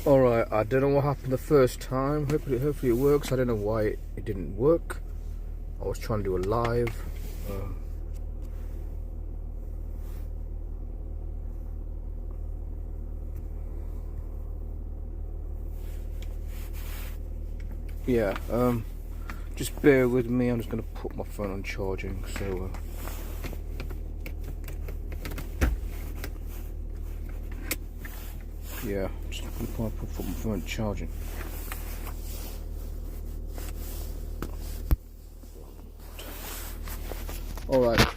Alright, I don't know what happened the first time. Hopefully it works. I don't know why it didn't work. I was trying to do a live. Yeah, just bear with me. I'm just going to put my phone on charging. So, yeah, just going to put my phone on charging. Alright,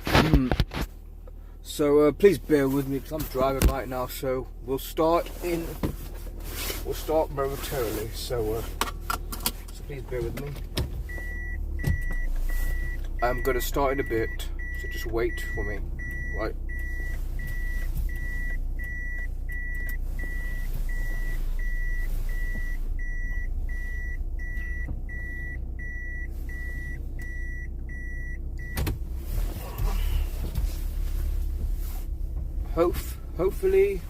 so please bear with me because I'm driving right now. So we'll start momentarily. So please bear with me. I'm going to start in a bit, so just wait for me, right? Hopefully.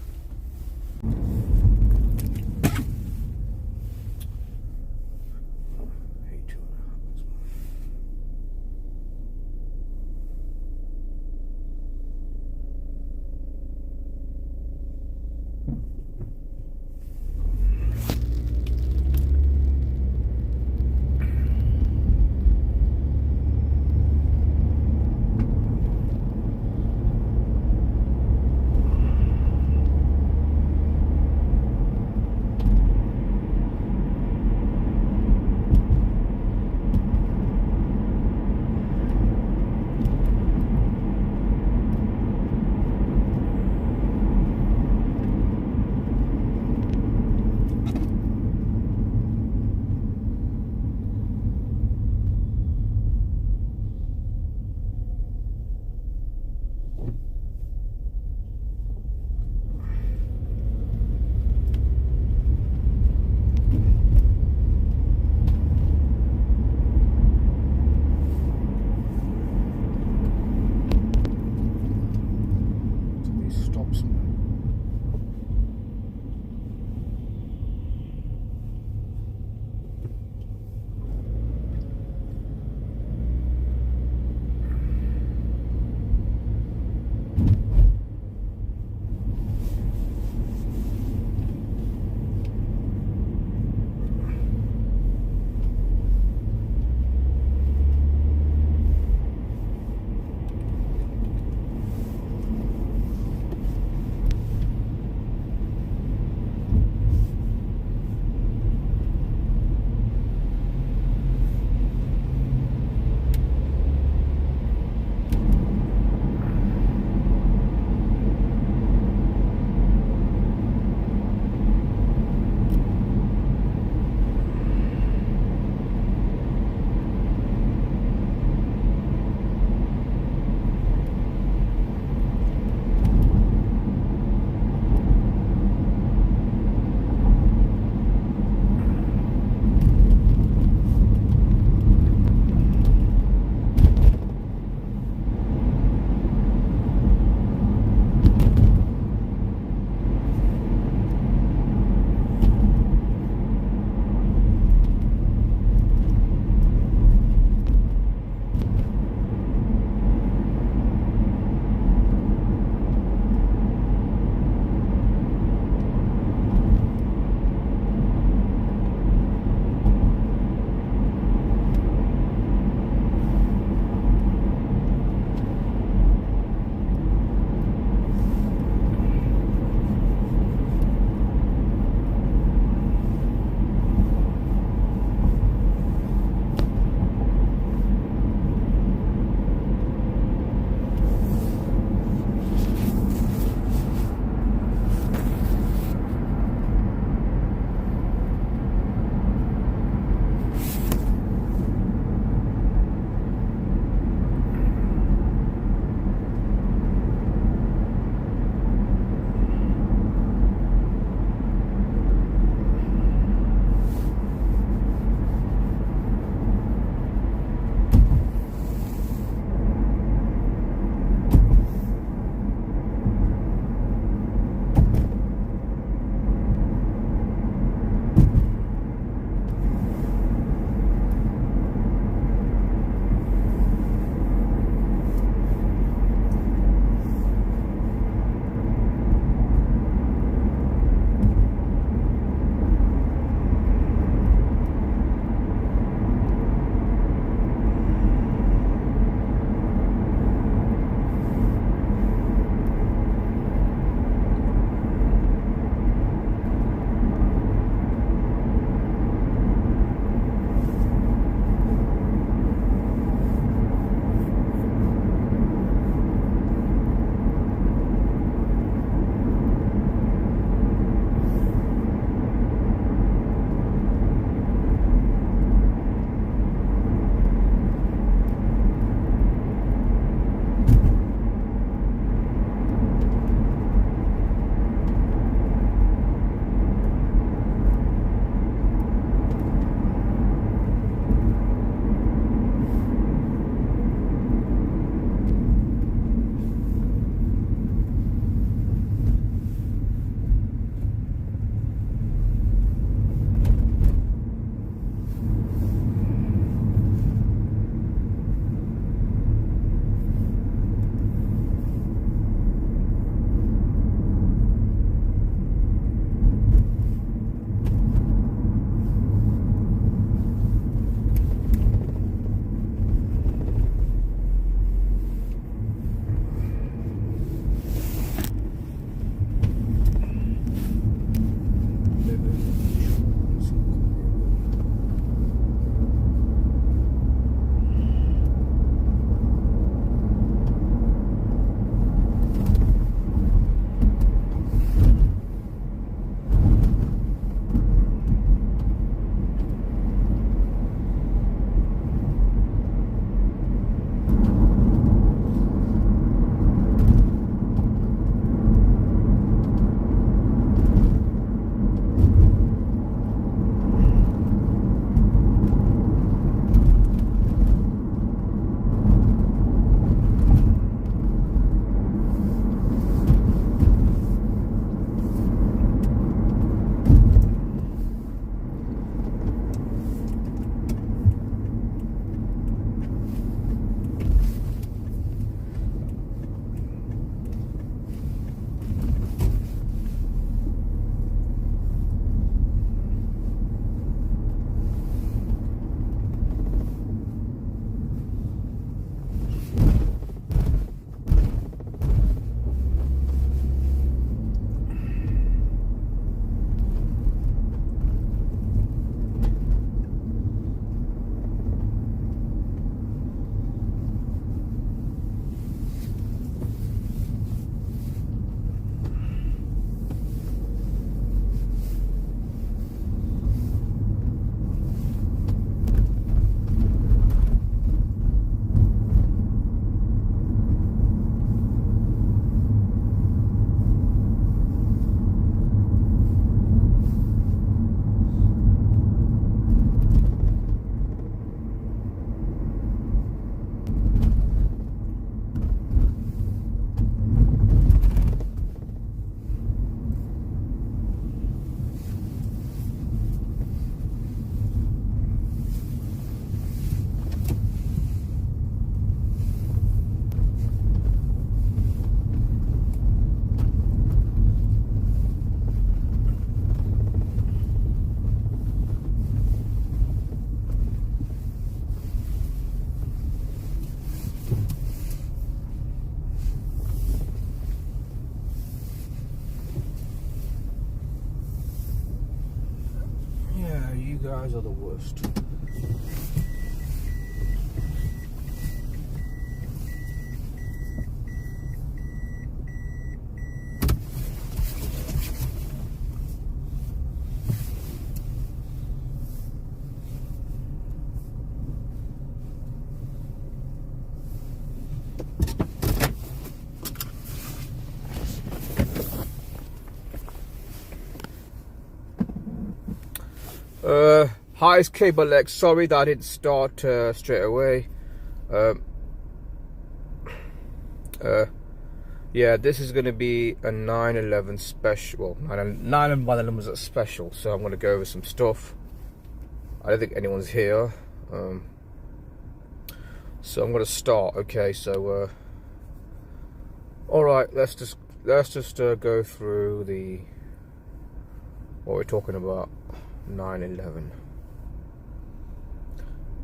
guys are the worst. Hi, it's Cable X. Sorry that I didn't start straight away. Yeah, this is going to be a 9/11 special. Well, 9/11 by the numbers are special, so I'm going to go over some stuff. I don't think anyone's here, so I'm going to start. Okay, so all right, let's just go through what we're talking about. 9/11,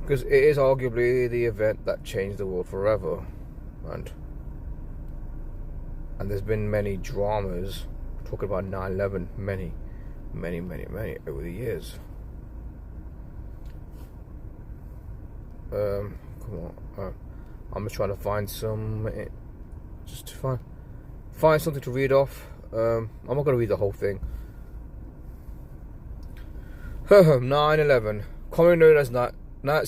because it is arguably the event that changed the world forever, and there's been many dramas talking about 9/11, many over the years. Come on, I'm just trying to find some, just to find something to read off. I'm not going to read the whole thing. 9/11, commonly known as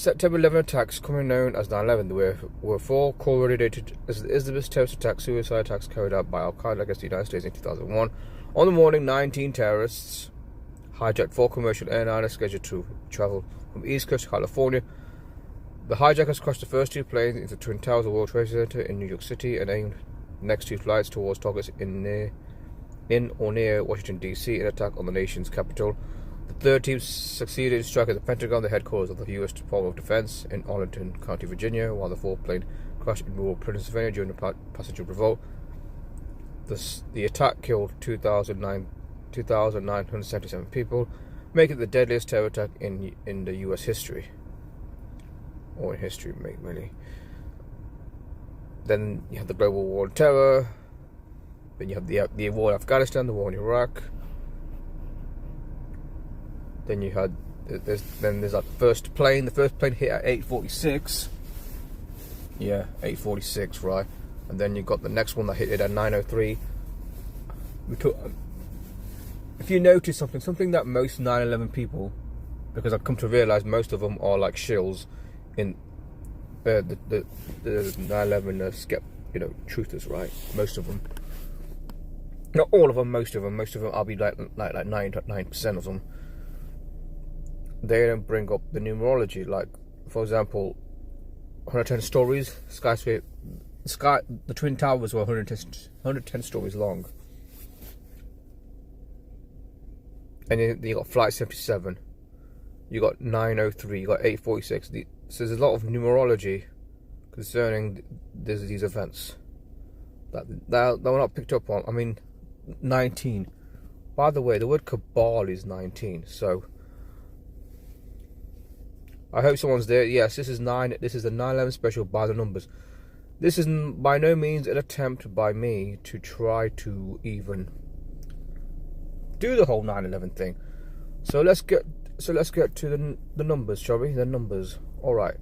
September 11 attacks, commonly known as 9/11. There were four correlated Islamist terrorist attacks, suicide attacks carried out by Al Qaeda against the United States in 2001. On the morning, 19 terrorists hijacked 4 commercial airliners scheduled to travel from East Coast to California. The hijackers crashed the first 2 planes into the Twin Towers of the World Trade Center in New York City and aimed the next 2 flights towards targets in or near Washington, D.C., an attack on the nation's capital. The third team succeeded in striking the Pentagon, the headquarters of the U.S. Department of Defense in Arlington County, Virginia, while the 4th plane crashed in rural Pennsylvania during the passenger revolt. The attack killed 2,977 people, making it the deadliest terror attack in the U.S. history. Or in history, really. Then you have the global war on terror. Then you have the war in Afghanistan, the war in Iraq. Then you had there's that first plane. The first plane hit at 8:46. Yeah, 8:46, right? And then you got the next one that hit it at 9:03. If you notice something that most 9/11 people, because I've come to realize most of them are like shills in the 9/11 truthers, right? Most of them, not all of them, most of them. I'll be like 99% of them. They don't bring up the numerology. Like, for example, 110 stories, the Twin Towers were 110 stories long. And then you got Flight 77, you got 903, you got 846. So there's a lot of numerology concerning these events that were not picked up on. I mean, 19. By the way, the word cabal is 19, so I hope someone's there. Yes, this is the 9/11 special by the numbers. This is by no means an attempt by me to try to even do the whole 9/11 thing. So let's get to the numbers, shall we? The numbers. All right.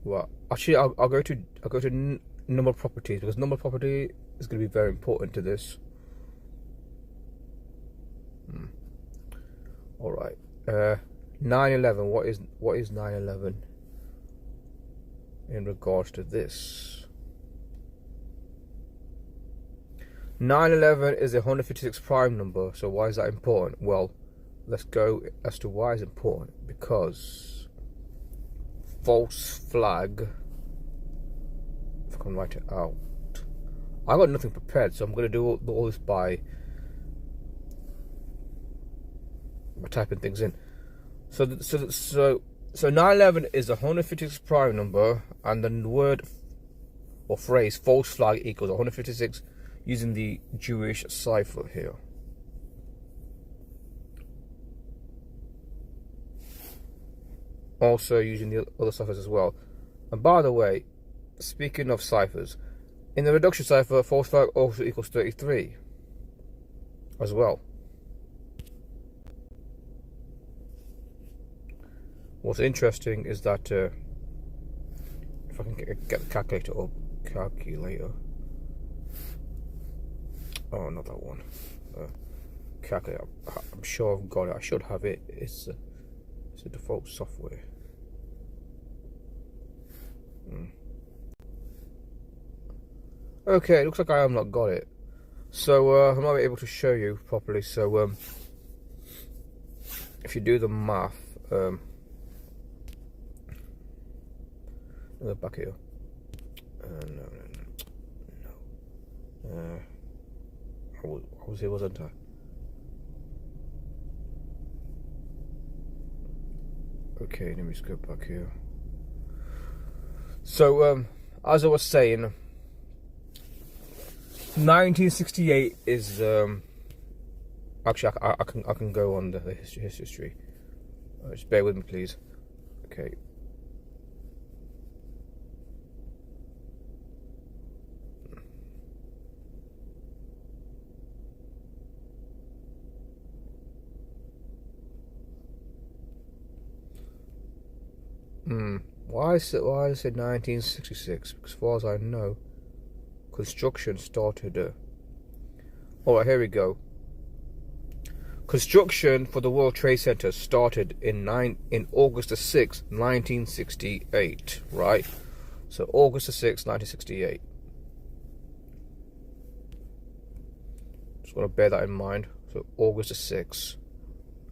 Well, actually, I'll go to number properties, because number property is going to be very important to this. All right. 9/11. What is 9/11 in regards to this? 9/11 is a 156 prime number. So why is that important? Well, let's go as to why it's important. Because false flag. If I can write it out, I got nothing prepared, so I'm going to do all this by typing things in. So 9/11 is a 156 prime number, and the word or phrase false flag equals 156 using the Jewish cipher here. Also using the other ciphers as well. And by the way, speaking of ciphers, in the reduction cipher, false flag also equals 33. as well. What's interesting is that if I can get the calculator up, oh, not that one. Calculator. I'm sure I've got it. I should have it. It's a default software. Okay, it looks like I have not got it. So I'm not able to show you properly. So if you do the math, back here. No. I was here, wasn't I? Okay, let me just go back here. So, as I was saying, 1968 is actually I can go on the history. Just bear with me, please. Okay. Why is it 1966? Because as far as I know, construction started. Alright, here we go. Construction for the World Trade Center started in August the 6th, 1968. Right? So August the 6th, 1968. Just want to bear that in mind. So August the 6th.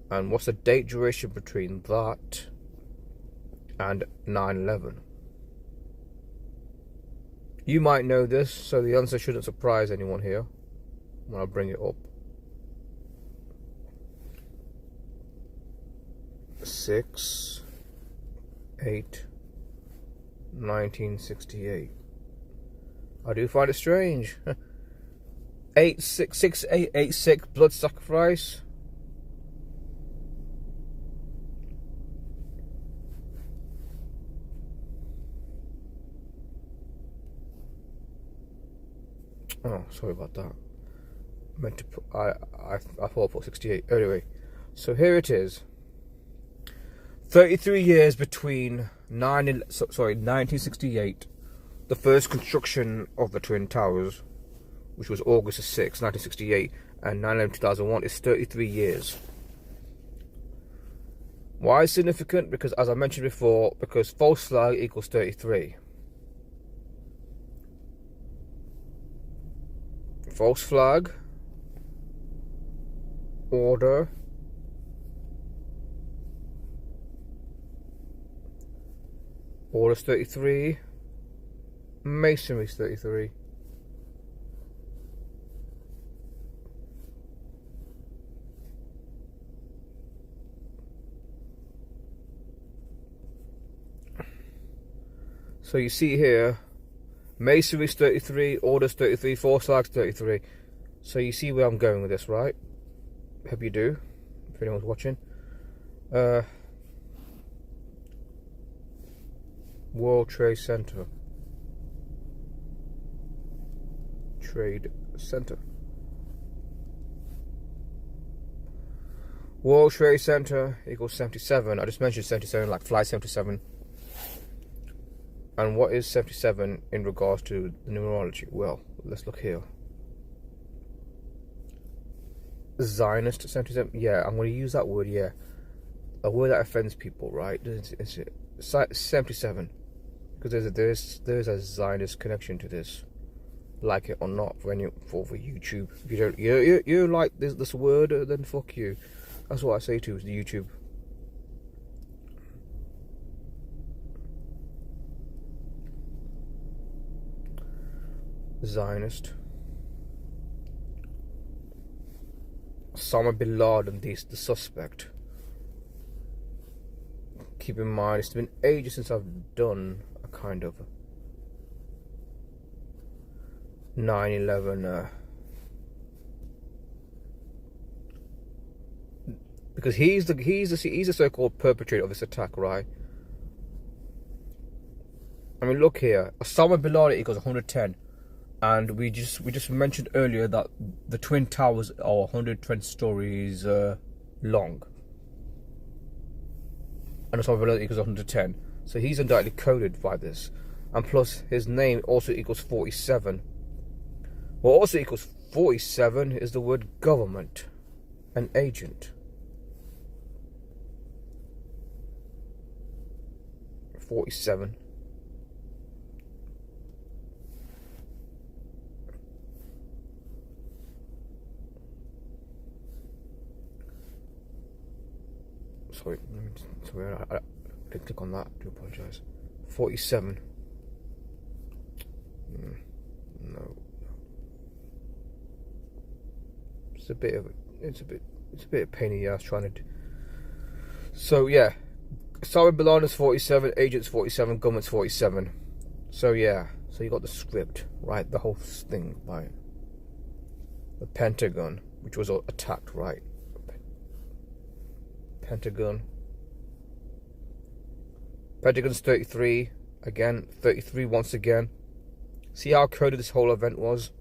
And what's the date duration between that and 9/11? You might know this, so the answer shouldn't surprise anyone here when I bring it up. 6/8/1968. I do find it strange. 8/6/8/86 blood sacrifice. Oh, sorry about that. Meant to put, I thought I put 68. Anyway, so here it is. 33 years between 1968, the first construction of the Twin Towers, which was August 6, 1968, and 9/11/2001 is 33 years. Why is it significant? Because, as I mentioned before, because false flag equals 33. False flag, order, order's 33, masonry's 33. So you see here, masonry's 33, order's 33, false flag's 33. So you see where I'm going with this, right? Hope you do, if anyone's watching. World Trade Center. Trade Center. World Trade Center equals 77. I just mentioned 77, like Flight 77. And what is 77 in regards to the numerology? Well, let's look here. Zionist 77. Yeah, I'm going to use that word. Yeah, a word that offends people, right? Is it 77? Because there's a Zionist connection to this, like it or not, for YouTube. If you don't, you like this word, then fuck you. That's what I say to the YouTube. Zionist. Osama bin Laden, the suspect. Keep in mind, it's been ages since I've done a kind of 9/11 because he's the so-called perpetrator of this attack, right? I mean, look here. Osama bin Laden equals 110. And we just mentioned earlier that the Twin Towers are 120 stories long, and the Sovereign equals 110. So he's undoubtedly coded by this, and plus his name also equals 47. What also equals 47 is the word government and agent. 47. Sorry, I didn't click on that. I do apologise. 47. No. It's a bit of a pain in the ass trying to do. So yeah, Sovereign Belonder's 47, Agent's 47, Government's 47. So yeah, so you got the script, right? The whole thing by the Pentagon, which was attacked, right? Pentagon's 33 again, 33 once again. See how coded this whole event was?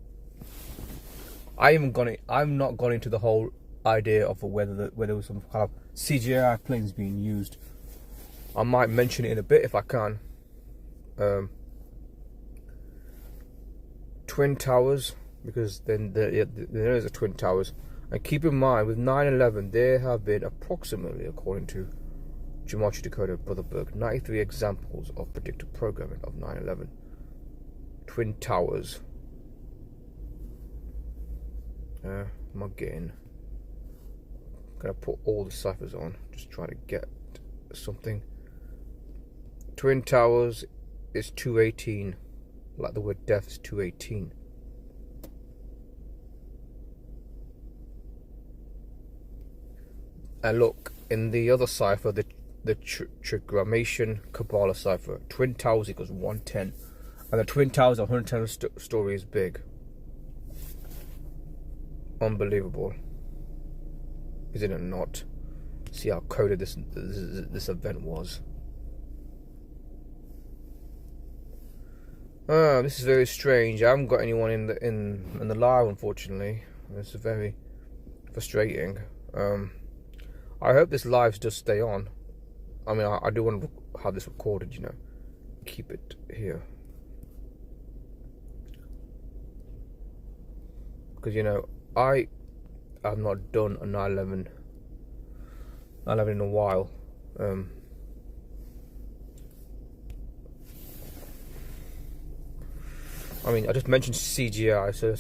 I'm not gone into the whole idea of whether there was some kind of CGI planes being used. I might mention it in a bit if I can. Twin Towers, because then there is a Twin Towers. And keep in mind, with 9/11, there have been approximately, according to Gematria Decoder Brotherberg, 93 examples of predictive programming of 9/11. Twin Towers. I'm not getting. Gonna put all the ciphers on, just trying to get something. Twin Towers is 218, like the word death is 218. And look, in the other cipher, the Trigrammation Kabbalah cipher, Twin Towers equals 110. And the Twin Towers are 110 stories big. Unbelievable. Isn't it not? See how coded this event was. This is very strange. I haven't got anyone in the live, unfortunately. It's very frustrating. I hope this live does stay on. I mean, I do want to have this recorded, you know. Keep it here. Because, you know, I have not done a 9/11 in a while. I mean, I just mentioned CGI, so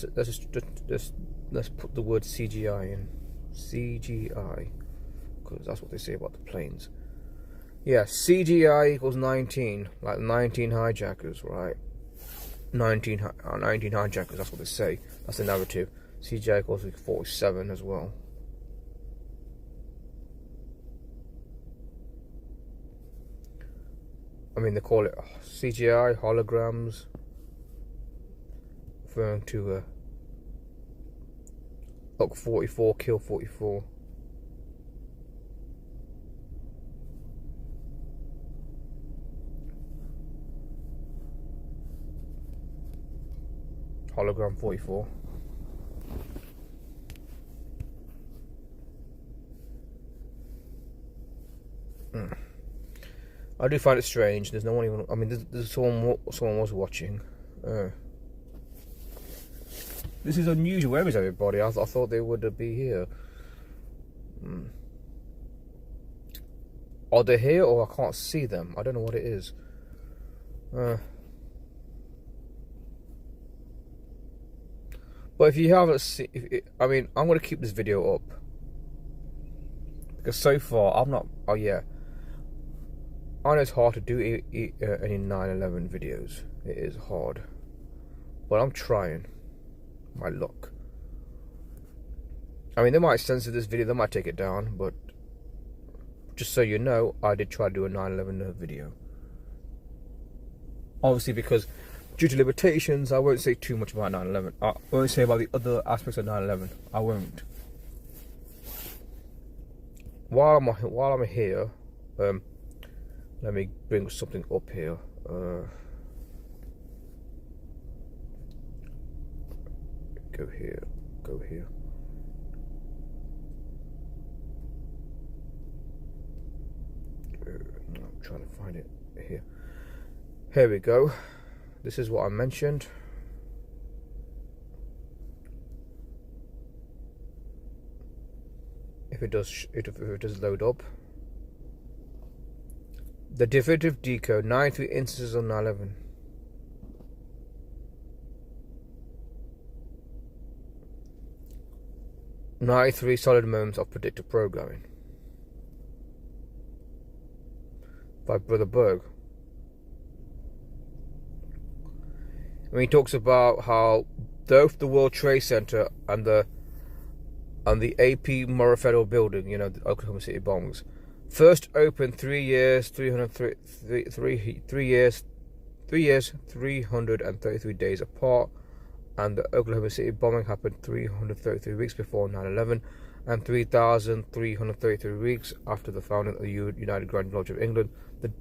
let's put the word CGI in. CGI. Because that's what they say about the planes. Yeah, CGI equals 19, like 19 hijackers, right? 19 hijackers, that's what they say. That's the narrative. CGI equals 47 as well. I mean, they call it CGI, holograms, referring to look 44, kill 44. Hologram 44. I do find it strange. There's no one even. I mean, there's someone was watching. This is unusual. Where is everybody? I thought they would be here. Are they here or I can't see them? I don't know what it is. But if you haven't seen, I mean, I'm going to keep this video up. Because so far, I've not, oh yeah. I know it's hard to do any 9/11 videos. It is hard. But I'm trying my luck. I mean, they might censor this video, they might take it down, but just so you know, I did try to do a 9/11 video. Obviously, because due to limitations, I won't say too much about 9/11. I won't say about the other aspects of 9/11. I won't. While I'm here, let me bring something up here. Go here. Go here. I'm trying to find it here. Here we go. This is what I mentioned. If it does load up. The definitive decode, 93 instances on 9/11. "93 solid moments of predictive programming" by Brother Berg. And he talks about how both the World Trade Center and the AP Murrah Federal Building, you know, the Oklahoma City bombings, first opened 3 years, 333 days apart, and the Oklahoma City bombing happened 333 weeks before 9/11 and 3,333 weeks after the founding of the United Grand Lodge of England.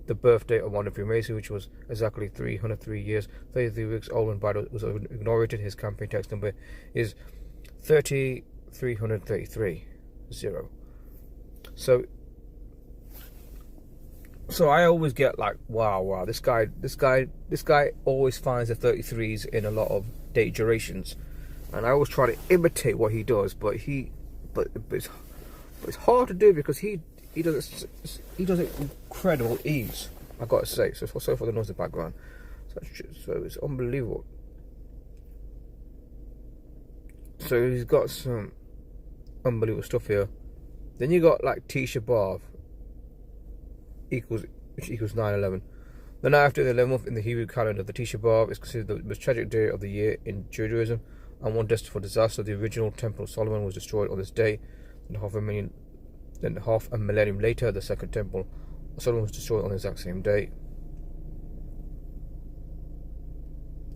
The birthday of Wanda Freemason, which was exactly 303 years, 33 weeks old when Biden was inaugurated. His campaign text number is 3,333. So I always get like, wow, this guy always finds the 33s in a lot of date durations, and I always try to imitate what he does, but it's hard to do because he does it incredible ease, I gotta say. So sorry for the noise in the background. So it's unbelievable. So he's got some unbelievable stuff here. Then you got like Tisha B'Av which equals 9/11. The night after the 11th in the Hebrew calendar, the Tisha B'Av is considered the most tragic day of the year in Judaism and one destined for disaster. The original Temple of Solomon was destroyed on this day. Then half a millennium later, the second Temple of Solomon was destroyed on the exact same day.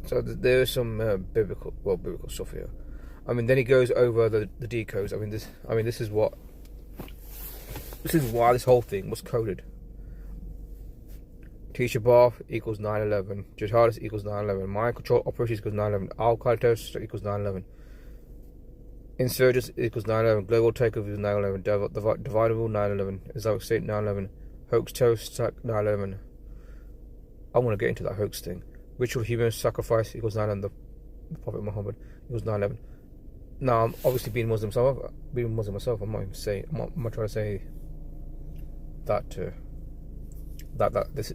So there is some biblical stuff here. I mean, then he goes over the decodes. This is why this whole thing was coded. Tisha B'Av equals 9/11. Jihadist equals 9/11. Mind control operations equals 9/11. Al-Qaeda terrorists equals 9/11. Insurgents equals 9/11. Global takeover is 9/11. Dividable 9/11. Islamic State 9/11. Hoax terrorist attack 9/11. I want to get into that hoax thing. Ritual human sacrifice equals 9/11. The Prophet Muhammad equals 9/11. Now, I'm obviously being Muslim myself. I'm not trying to say that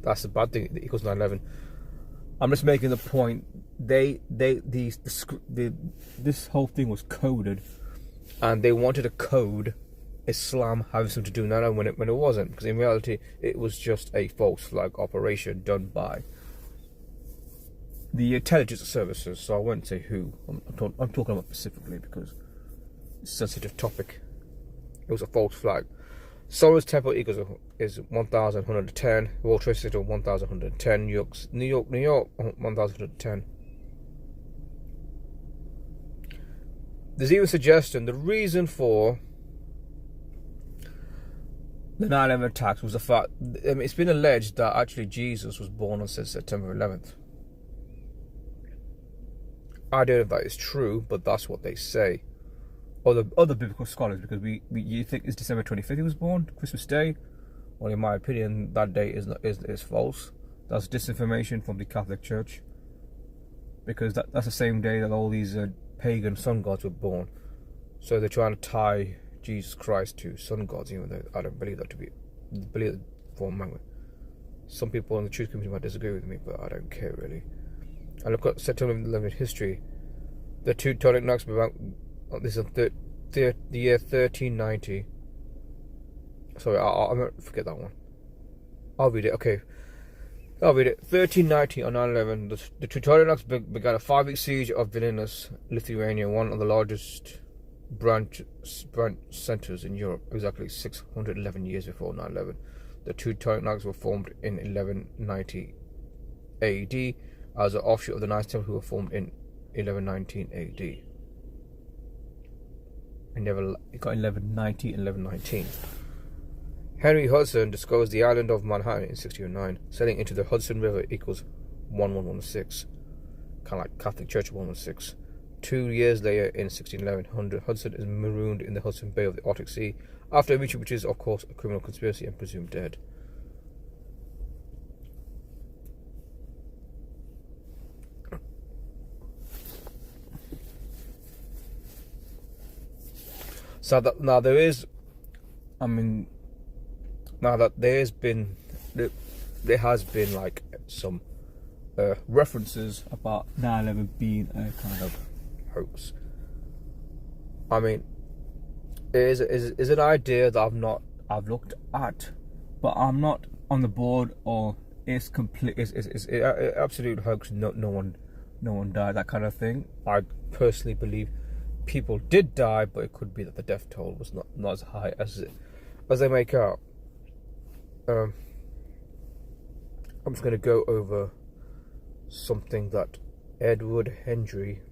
that's a bad thing. That equals 9/11. I'm just making the point. This whole thing was coded, and they wanted to code Islam having something to do with 9/11 when it wasn't, because in reality it was just a false flag operation done by the intelligence services. So I won't say who. I'm talking about specifically because it's a sensitive topic. It was a false flag. Solomon's Temple is 1,110. World Trade Center 1,110. New York 1,110. There's even suggestion the reason for the 9/11 attacks was the fact. It's been alleged that actually Jesus was born on September 11th. I don't know if that is true, but that's what they say. Other biblical scholars, because you think it's December 25th he was born, Christmas Day. Well, in my opinion, that day is false. That's disinformation from the Catholic Church, because that's the same day that all these pagan sun gods were born. So they're trying to tie Jesus Christ to sun gods, even though I don't believe that for a moment. Some people in the truth community might disagree with me, but I don't care really. And look at September 11th history. The two Teutonic Knights this is the year 1390. Sorry, I'm going to forget that one. I'll read it, okay. I'll read it. 1390 on 9/11, the Teutonic Knights began a 5-week siege of Vilnius, Lithuania, one of the largest branch centers in Europe, exactly 611 years before 9/11. The Teutonic Knights were formed in 1190 AD as an offshoot of the Knights Templar, who were formed in 1119 AD. It got 1190 and 1119. Henry Hudson discovered the island of Manhattan in 1609. Sailing into the Hudson River equals 1116. Kind of like Catholic Church 116. 2 years later, in 1611, Hudson is marooned in the Hudson Bay of the Arctic Sea after a meeting, which is, of course, a criminal conspiracy and presumed dead. So that now there is, I mean, now that there has been like some references about 9/11 being a kind of hoax. I mean, it is an idea that I've looked at, but I'm not on the board, or it's complete. It's absolute hoax. No one died. That kind of thing. I personally believe people did die, but it could be that the death toll was not as high as they make out. I'm just going to go over something that Edward Hendry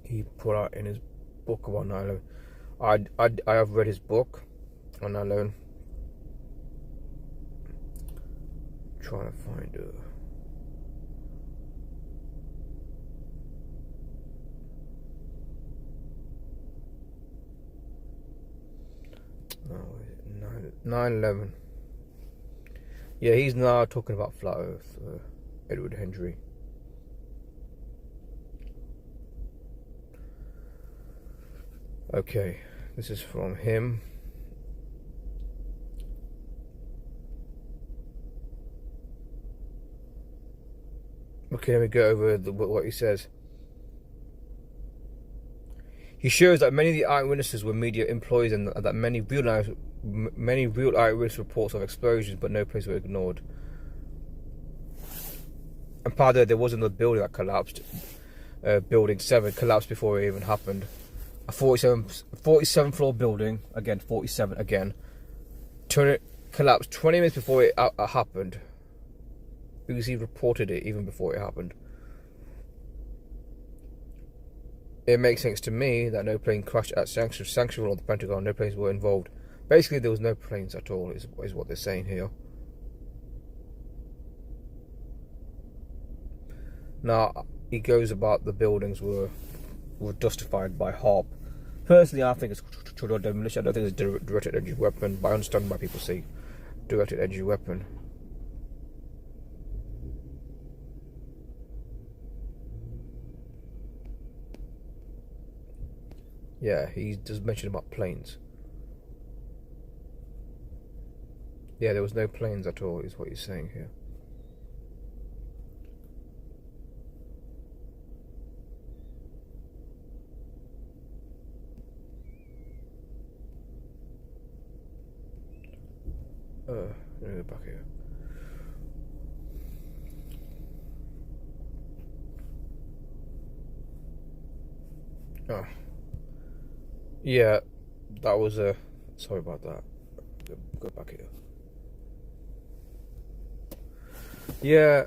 he put out in his book about 9/11. I have read his book on 9/11. Trying to find it. Oh, 9/11. Yeah, he's now talking about flat Earth. Edward Hendry. Okay, this is from him. Okay, let me go over what he says. He shows that many of the eyewitnesses were media employees, and that many real eyewitness reports of explosions, but no planes were ignored. And part of there was another building that collapsed. Building 7 collapsed before it even happened. A 47 floor building, again 47 again, collapsed 20 minutes before it happened. Because he reported it even before it happened. It makes sense to me that no plane crashed at Sanctuary or the Pentagon. No planes were involved. Basically, there was no planes at all, is what they're saying here. Now, he goes about the buildings were justified by HAARP. Personally, I think it's total demolition. I don't think it's a directed energy weapon, but I understand why people say directed energy weapon. Yeah, he does mention about planes. Yeah, there was no planes at all, is what he's saying here. Let me go back here. Oh. Yeah, that was a. Sorry about that. Go back here. Yeah,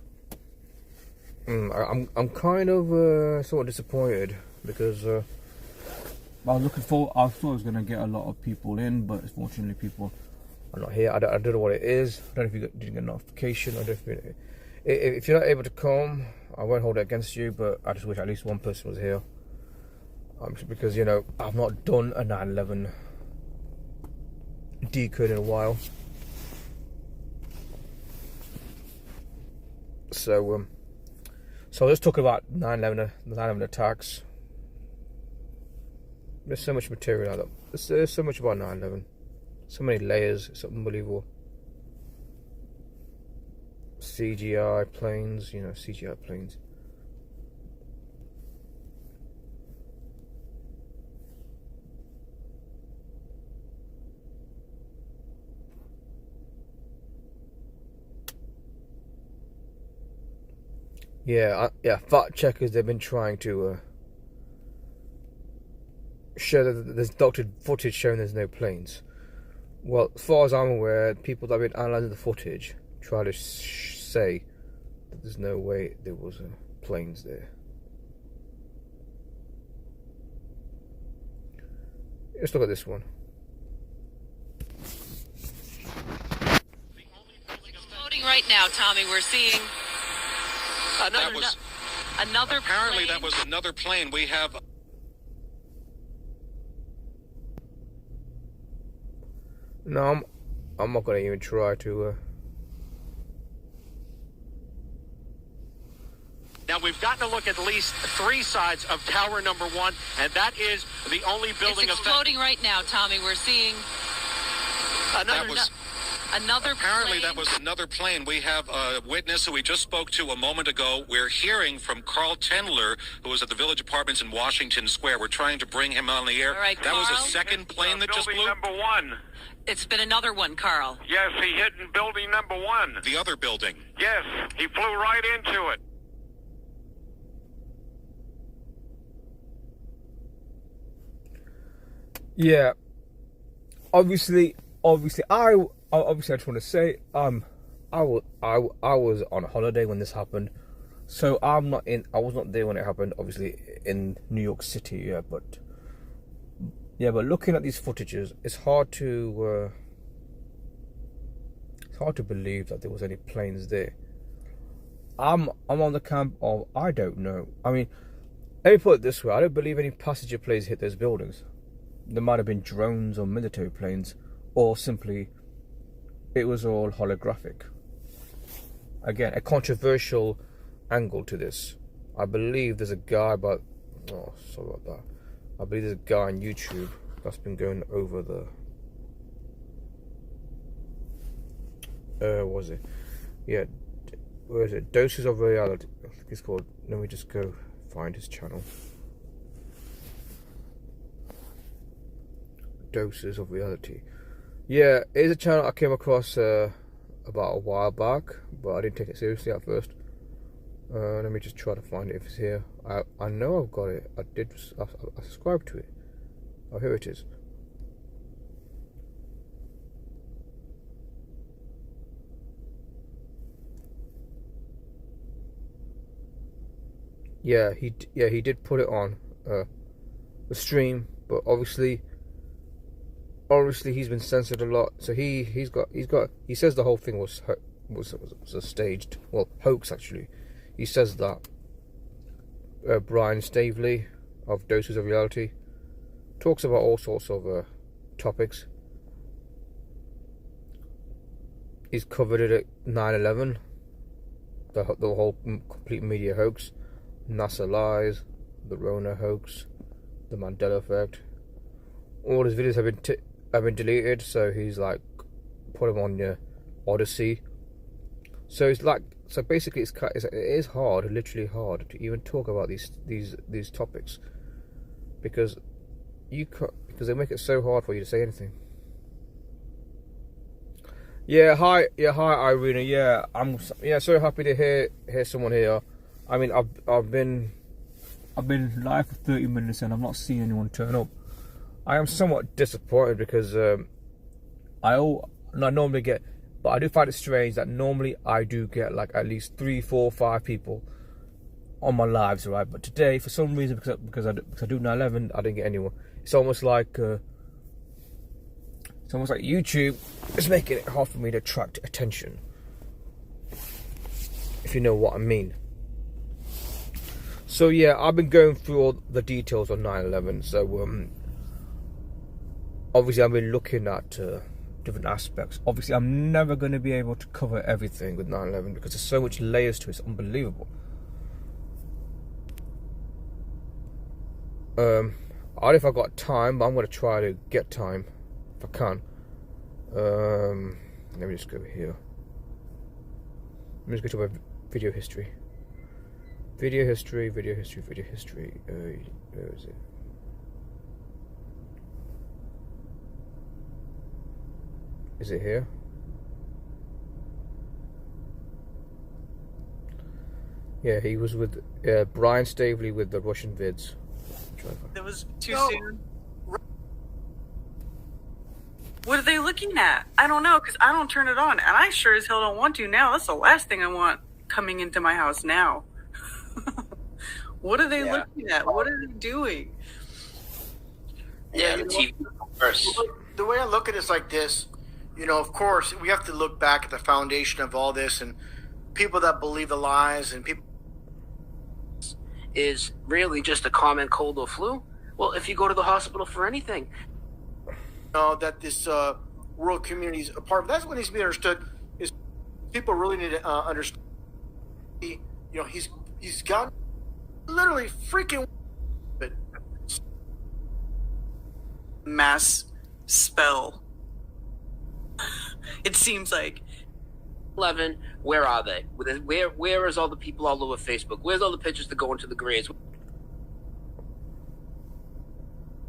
I'm kind of sort of disappointed because I was looking for. I thought I was gonna get a lot of people in, but unfortunately, people are not here. I don't know what it is. I don't know if you didn't get a notification. I don't know if you're not able to come, I won't hold it against you. But I just wish at least one person was here. Because, you know, I've not done a 9/11 decode in a while. So let's talk about 9/11 attacks. There's so much material out there. There's so much about 9/11. So many layers. It's unbelievable. CGI planes, you know, CGI planes. Yeah, fact checkers, they've been trying to show that there's doctored footage showing there's no planes. Well, as far as I'm aware, people that have been analysing the footage try to say that there's no way there was planes there. Let's look at this one. Exploding right now, Tommy. We're seeing Another Apparently, plane. that was another plane. We have. No, I'm not gonna even try to. Now, we've gotten a look at least 3 sides of tower number 1, and that is the only building It's exploding right now, Tommy. We're seeing another. another Apparently, plane. that was another plane. We have a witness who we just spoke to a moment ago. We're hearing from Carl Tendler, who was at the Village Apartments in Washington Square. We're trying to bring him on the air. All right, that was a Carl? second plane that just building blew? number 1. It's been another one, Carl. Yes, he hit in building number 1. The other building. Yes, he flew right into it. Yeah. Obviously, I just want to say, I was on holiday when this happened, so I was not there when it happened. Obviously, in New York City, but looking at these footages, it's hard to believe that there was any planes there. I'm on the camp of I don't know. I mean, let me put it this way: I don't believe any passenger planes hit those buildings. There might have been drones or military planes, or simply it was all holographic. Again, a controversial angle to this. I believe there's a guy, sorry about that. I believe there's a guy on YouTube that's been going over the what was it? Yeah, where is it? Doses of Reality. I think it's called. Let me just go find his channel. Doses of Reality. Yeah, it's a channel I came across about a while back, but I didn't take it seriously at first. Let me just try to find it if it's here. I know I've got it. I subscribed to it. Oh, here it is. Yeah, he did put it on the stream, but obviously he's been censored a lot. So he says the whole thing was a staged, well, hoax actually. He says that. Brian Staveley of Doses of Reality talks about all sorts of topics. He's covered it at 9/11, the whole complete media hoax, NASA lies, the Rona hoax, the Mandela effect. All his videos have been deleted, so he's like put them on your Odyssey. So it's like, so basically it is hard, literally hard, to even talk about these topics because they make it so hard for you to say anything. Hi Irina. I'm so happy to hear someone here. I mean, I've been live for 30 minutes and I've not seen anyone turn up. I am somewhat disappointed because I normally get, but I do find it strange that normally I do get like at least 3, 4, 5 people on my lives, right? But today, for some reason, because I do 9/11, I didn't get anyone. It's almost like YouTube is making it hard for me to attract attention, if you know what I mean. So yeah, I've been going through all the details on 9/11. So obviously I've been looking at different aspects. Obviously I'm never going to be able to cover everything with 9/11 because there's so much layers to it. It's unbelievable. I don't know if I got time, but I'm going to try to get time if I can. Let me just go here. Let me just go to my video history. Video history. Where is it? Is it here? Yeah, he was with Brian Staveley with the Russian vids. That was too soon. What are they looking at? I don't know, because I don't turn it on, and I sure as hell don't want to now. That's the last thing I want coming into my house now. What are they looking at? What are they doing? Yeah, the TV first. The way I look at it is like this. You know, of course, we have to look back at the foundation of all this and people that believe the lies and people. is really just a common cold or flu. Well, if you go to the hospital for anything, that this world community is a part of. That's what needs to be understood. Is people really need to understand. He's got literally freaking mass spell. It seems like 11. Where are they? Where is all the people all over Facebook? Where's all the pictures that go into the graves?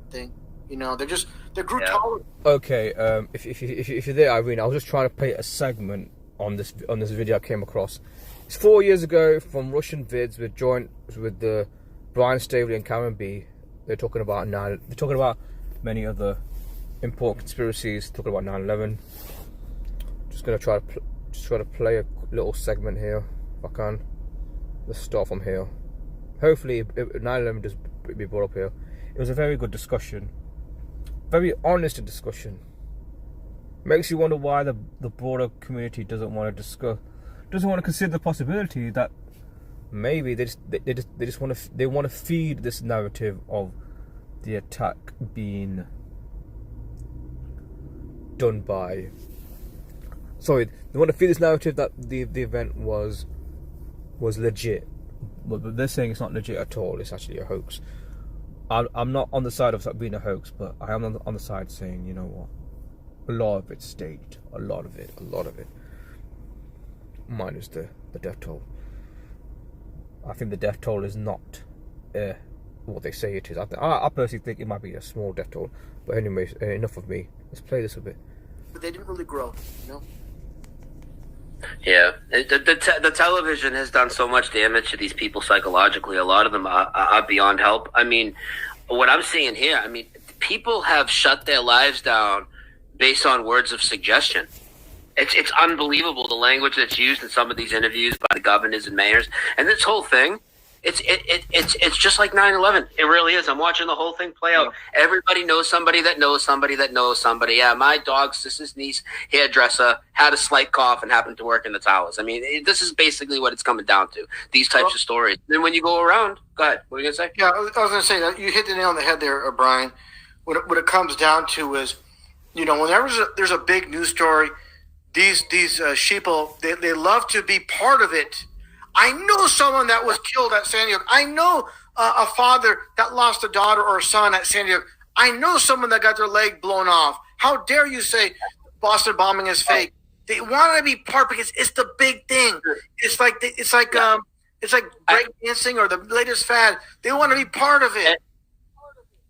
Thing, they're brutal. Okay, if you're there, Irene, I was just trying to play a segment on this video I came across. It's 4 years ago from Russian Vids with the Brian Staveley and Cameron B. They're talking about many other important conspiracies. Talking about 9/11. Just gonna try to play a little segment here if I can. Let's start from here. Hopefully, 9/11 does be brought up here. It was a very good discussion, very honest discussion. Makes you wonder why the broader community doesn't want to consider the possibility that maybe they want to feed this narrative of the attack being done by. Sorry, they want to feed this narrative that the event was legit, but they're saying it's not legit at all. It's actually a hoax. I'm not on the side of it being a hoax, but I am on the side saying, you know what, a lot of it's staged, a lot of it, minus the death toll. I think the death toll is not what they say it is. I personally think it might be a small death toll, but anyways, enough of me. Let's play this a bit. But they didn't really grow, Yeah, the television has done so much damage to these people psychologically. A lot of them are beyond help. I mean, what I'm seeing here, people have shut their lives down based on words of suggestion. It's unbelievable the language that's used in some of these interviews by the governors and mayors, and this whole thing. It's just like 9/11. It really is. I'm watching the whole thing play out. Yeah. Everybody knows somebody that knows somebody that knows somebody. Yeah, my dog's sister's niece, hairdresser, had a slight cough and happened to work in the towers. This is basically what it's coming down to. These types of stories. Then when you go around, go ahead. What are you gonna say? Yeah, I was gonna say that you hit the nail on the head there, Brian. What it comes down to is, whenever there's a big news story, these sheeple they love to be part of it. I know someone that was killed at San Diego. I know a father that lost a daughter or a son at San Diego. I know someone that got their leg blown off. How dare you say Boston bombing is fake? They want to be part because it's the big thing. It's like break dancing or the latest fad. They want to be part of it.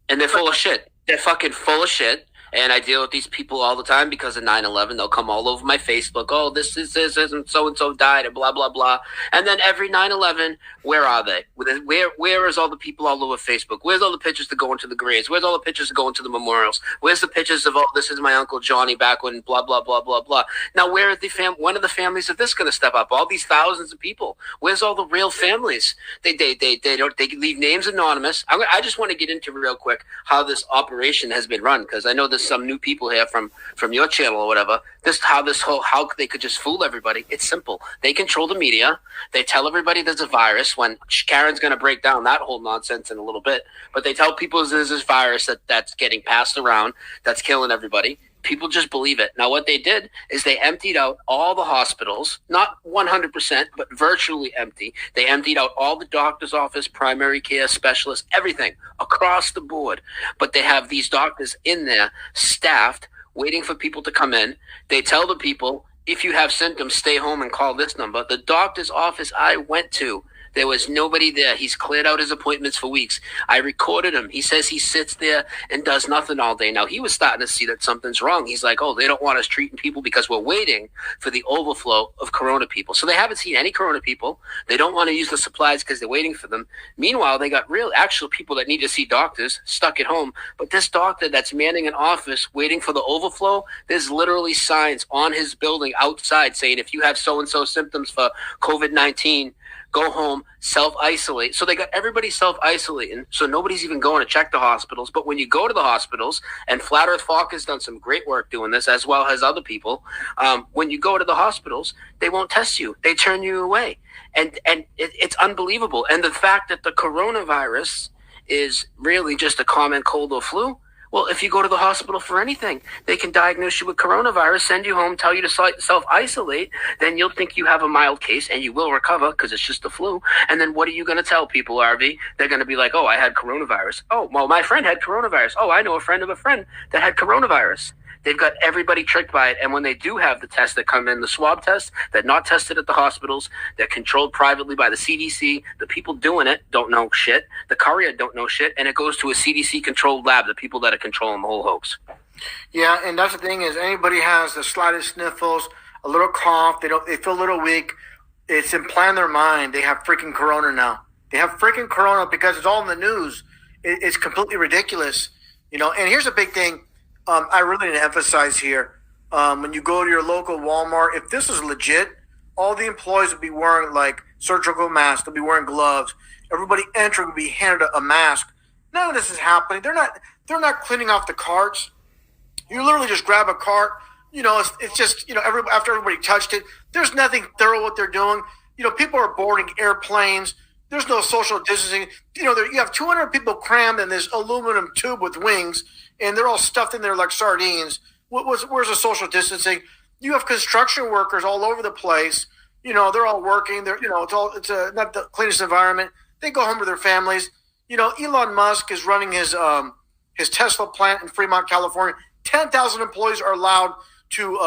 And they're full of shit. They're fucking full of shit. And I deal with these people all the time because of 9/11. They'll come all over my Facebook. Oh, this and so died and blah, blah, blah. And then every 9/11, where are they? Where is all the people all over Facebook? Where's all the pictures that go into the graves? Where's all the pictures that go into the memorials? Where's the pictures of, this is my Uncle Johnny back when blah, blah, blah, blah, blah. Now, where are when are the families of this going to step up? All these thousands of people. Where's all the real families? They leave names anonymous. I just want to get into real quick how this operation has been run, because I know there's some new people here from your channel or whatever. How they could just fool everybody. It's simple. They control the media. They tell everybody there's a virus when Karen's going to break down that whole nonsense in a little bit. But they tell people there's this virus that's getting passed around that's killing everybody. People just believe it. Now, what they did is they emptied out all the hospitals, not 100%, but virtually empty. They emptied out all the doctor's office, primary care specialists, everything across the board. But they have these doctors in there, staffed, waiting for people to come in. They tell the people, if you have symptoms, stay home and call this number. The doctor's office I went to, there was nobody there. He's cleared out his appointments for weeks. I recorded him. He says he sits there and does nothing all day. Now, he was starting to see that something's wrong. He's like, they don't want us treating people because we're waiting for the overflow of corona people. So they haven't seen any corona people. They don't want to use the supplies because they're waiting for them. Meanwhile, they got real actual people that need to see doctors stuck at home. But this doctor that's manning an office waiting for the overflow, there's literally signs on his building outside saying, if you have so-and-so symptoms for COVID-19, go home, self-isolate. So they got everybody self-isolating, so nobody's even going to check the hospitals. But when you go to the hospitals, and Flat Earth Falk has done some great work doing this, as well as other people, when you go to the hospitals, they won't test you. They turn you away. And it's unbelievable. And the fact that the coronavirus is really just a common cold or flu. Well, if you go to the hospital for anything, they can diagnose you with coronavirus, send you home, tell you to self-isolate. Then you'll think you have a mild case and you will recover because it's just the flu. And then what are you going to tell people, RV? They're going to be like, oh, I had coronavirus. Oh, well, my friend had coronavirus. Oh, I know a friend of a friend that had coronavirus. They've got everybody tricked by it. And when they do have the tests that come in, the swab tests, they're not tested at the hospitals. They're controlled privately by the CDC. The people doing it don't know shit. The courier don't know shit. And it goes to a CDC-controlled lab, the people that are controlling the whole hoax. Yeah, and that's the thing is anybody has the slightest sniffles, a little cough, they feel a little weak, it's implanted in their mind. They have freaking corona now. They have freaking corona because it's all in the news. It's completely ridiculous. And here's a big thing. I really need to emphasize here, when you go to your local Walmart, if this is legit, all the employees will be wearing like surgical masks. They'll be wearing gloves. Everybody entering will be handed a mask. None of this is happening. They're not cleaning off the carts. You literally just grab a cart. It's just, after everybody touched it, there's nothing thorough what they're doing. People are boarding airplanes. There's no social distancing. You have 200 people crammed in this aluminum tube with wings, and they're all stuffed in there like sardines. Where's the social distancing? You have construction workers all over the place. They're all working. It's not the cleanest environment. They go home to their families. Elon Musk is running his Tesla plant in Fremont, California. 10,000 employees are allowed to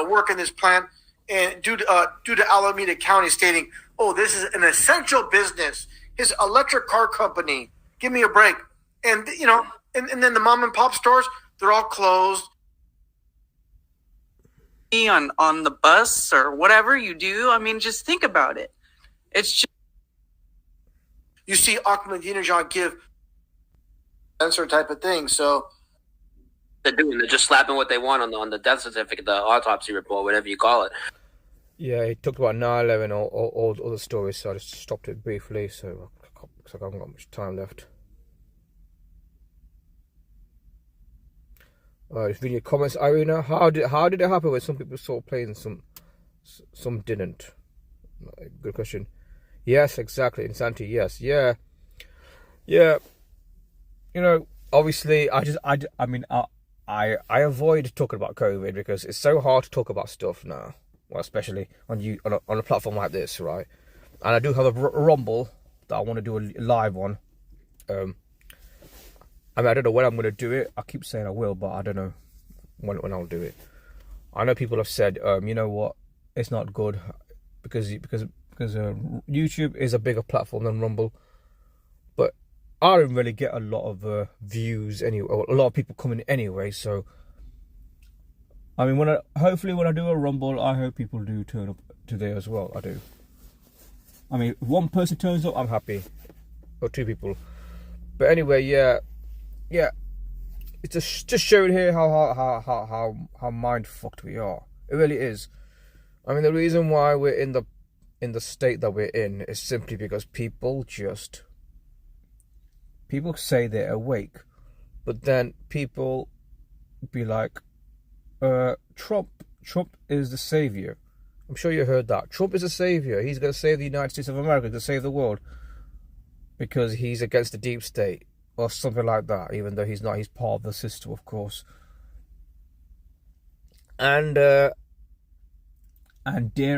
work in this plant, and due to Alameda County stating, oh, this is an essential business. His electric car company. Give me a break. And, and then the mom and pop stores, they're all closed. On the bus or whatever you do, I mean, just think about it. It's just. You see Ahmadinejad give answer type of thing. So they're just slapping what they want on the death certificate, the autopsy report, whatever you call it. Yeah, he talked about 9/11, all the stories, so I just stopped it briefly, so I haven't got much time left. Reading your comments, Irina. How did it happen when some people saw planes and some didn't? Good question. Yes, exactly. Insanity. Yes. Yeah. Obviously, I avoid talking about COVID because it's so hard to talk about stuff now. Well, especially on a platform like this, right? And I do have a Rumble that I want to do a live on. I don't know when I'm going to do it. I keep saying I will, but I don't know when I'll do it. I know people have said, you know what, it's not good because YouTube is a bigger platform than Rumble. But I don't really get a lot of views anyway, or a lot of people coming anyway. So, I mean, hopefully when I do a Rumble, I hope people do turn up to there as well. I do. I mean, if one person turns up, I'm happy, or two people. But anyway, yeah, it's just showing here how mind fucked we are. It really is. I mean, the reason why we're in the state that we're in is simply because people say they're awake, but then people be like, Trump is the savior. I'm sure you heard that. Trump is the savior. He's going to save the United States of America, to save the world, because he's against the deep state or something like that. Even though he's not, he's part of the system, of course. And dare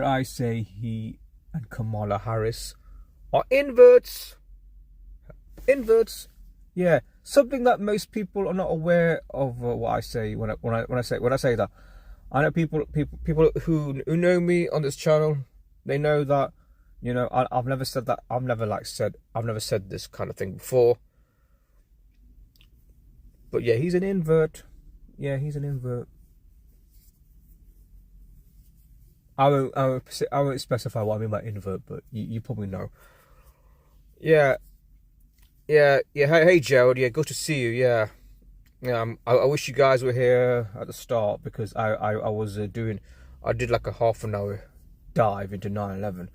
I say, he and Kamala Harris are inverts. Inverts, yeah. Something that most people are not aware of. What I say when I say that, I know people who know me on this channel. They know that, I've never said that. I've never said this kind of thing before. But yeah, he's an invert. Yeah, he's an invert. I won't specify what I mean by invert, but you probably know. Yeah. Hey, Gerald. Yeah, good to see you. Yeah. I wish you guys were here at the start, because I did like a half an hour dive into 9/11.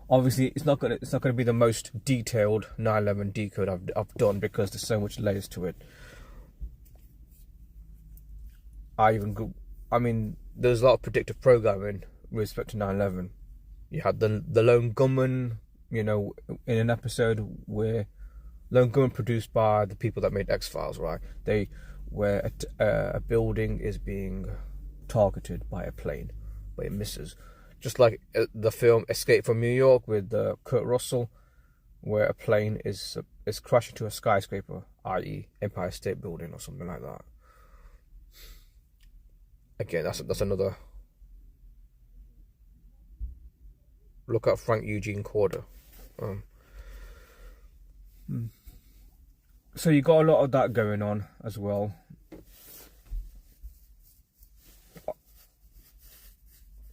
Obviously, it's not gonna be the most detailed 9/11 decode I've done, because there's so much layers to it. There's a lot of predictive programming with respect to 9/11. You had the lone gunman you know, in an episode where Lone Gunman produced by the people that made X-Files, right? Where a building is being targeted by a plane, but it misses. Just like the film Escape from New York with Kurt Russell, where a plane is crashing to a skyscraper, i.e. Empire State Building or something like that. Again, that's another look at Frank Eugene Corder. So you got a lot of that going on as well.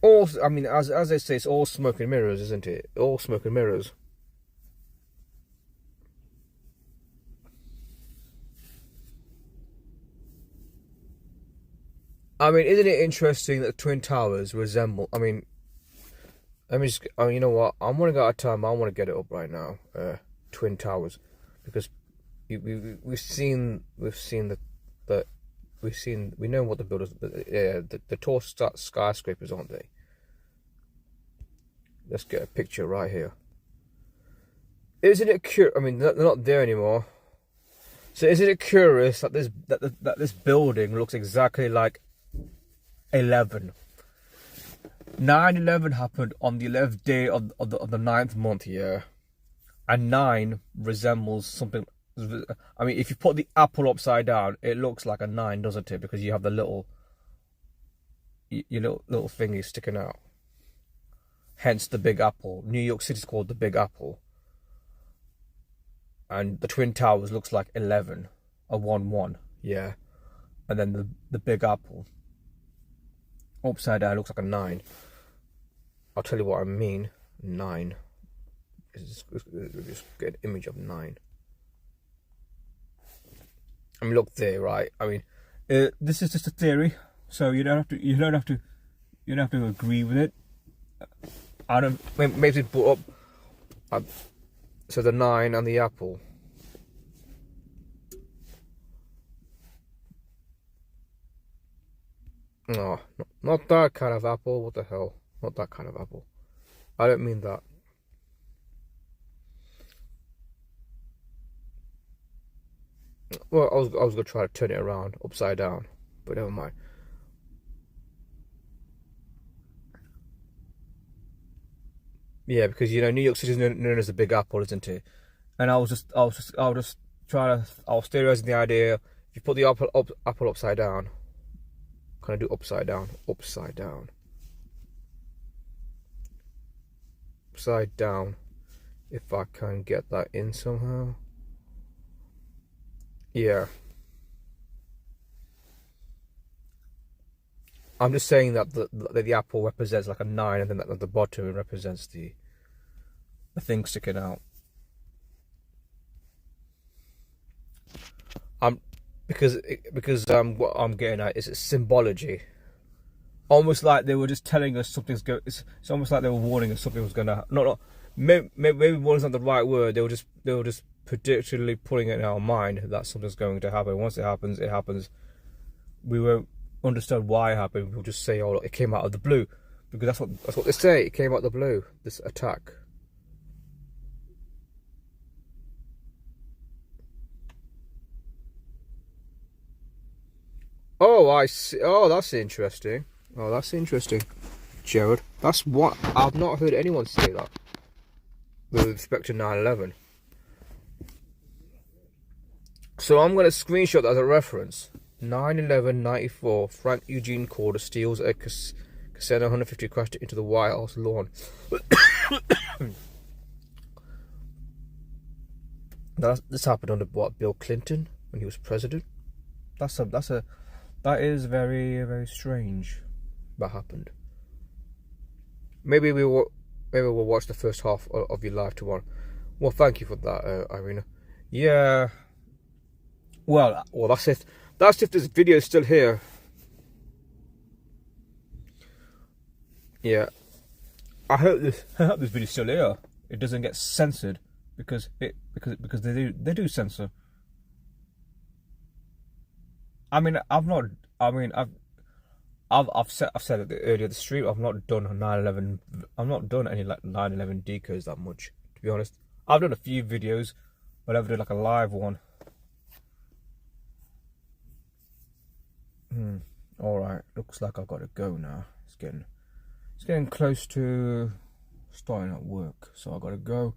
All, I mean, as they say, it's all smoke and mirrors, isn't it? All smoke and mirrors. I mean, isn't it interesting that the Twin Towers resemble? I mean, you know what? I'm running out of time. I want to get it up right now. Twin Towers, because we know what the builders. The tall skyscrapers, aren't they? Let's get a picture right here. Isn't it curious? I mean, they're not there anymore. So isn't it curious that this building looks exactly like 11? 9/11 happened on the 11th day of the 9th month here, and 9 resembles something. I mean, if you put the apple upside down, it looks like a 9, doesn't it? Because you have the little thingy sticking out. Hence the Big Apple. New York City's called the Big Apple, and the Twin Towers looks like 11, a 1-1, yeah, and then the Big Apple upside down looks like a 9. I'll tell you what I mean. 9. Just get an image of 9. I mean, look there, right? I mean, this is just a theory, so you don't have to agree with it. I don't. Maybe it brought up. So the 9 and the apple. No, not that kind of apple. What the hell? Not that kind of apple. I don't mean that. Well, I was gonna try to turn it around upside down, but never mind. Yeah, because you know New York City is known as the Big Apple, isn't it? And I was just trying to. I was theorizing the idea. If you put the apple upside down, can I do upside down? Upside down. Upside down. If I can get that in somehow. Yeah. I'm just saying that the apple represents like a 9, and then at the bottom represents the thing sticking out. Because what I'm getting at is it's symbology. Almost like they were just telling us something's going. It's almost like they were warning us something was going to. Maybe warning's not the right word. They were just predictably putting it in our mind that something's going to happen. Once it happens, it happens. We won't understand why it happened. We'll just say, "Oh, look, it came out of the blue," because that's what they say. It came out of the blue. This attack. Oh, I see. Oh, that's interesting. Oh, that's interesting, Jared. That's what I've not heard anyone say that with respect to 9/11. So I'm going to screenshot that as a reference. 9/11/94. Frank Eugene Corder steals a Cessna 150, crashed into the White House lawn. This happened under what, Bill Clinton when he was president. That is very, very strange. That happened. Maybe we'll watch the first half of your live tomorrow. Well, thank you for that, Irina. Yeah. Well, that's it. That's if this video is still here. Yeah. I hope this video is still here. It doesn't get censored because they do censor. I've said it earlier the stream. I've not done 9/11. I've not done any like 9/11 decos that much, to to be honest. I've done a few videos, but I've done like a live one. Alright, looks like I've got to go now. It's getting close to starting at work, so I've got to go.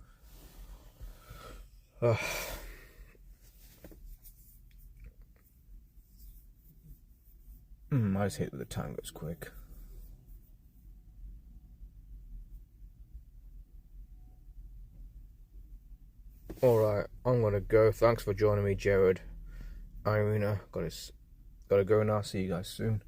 I just hate that the time goes quick. Alright, I'm gonna go. Thanks for joining me, Jared. Irina, gotta go now. See you guys soon.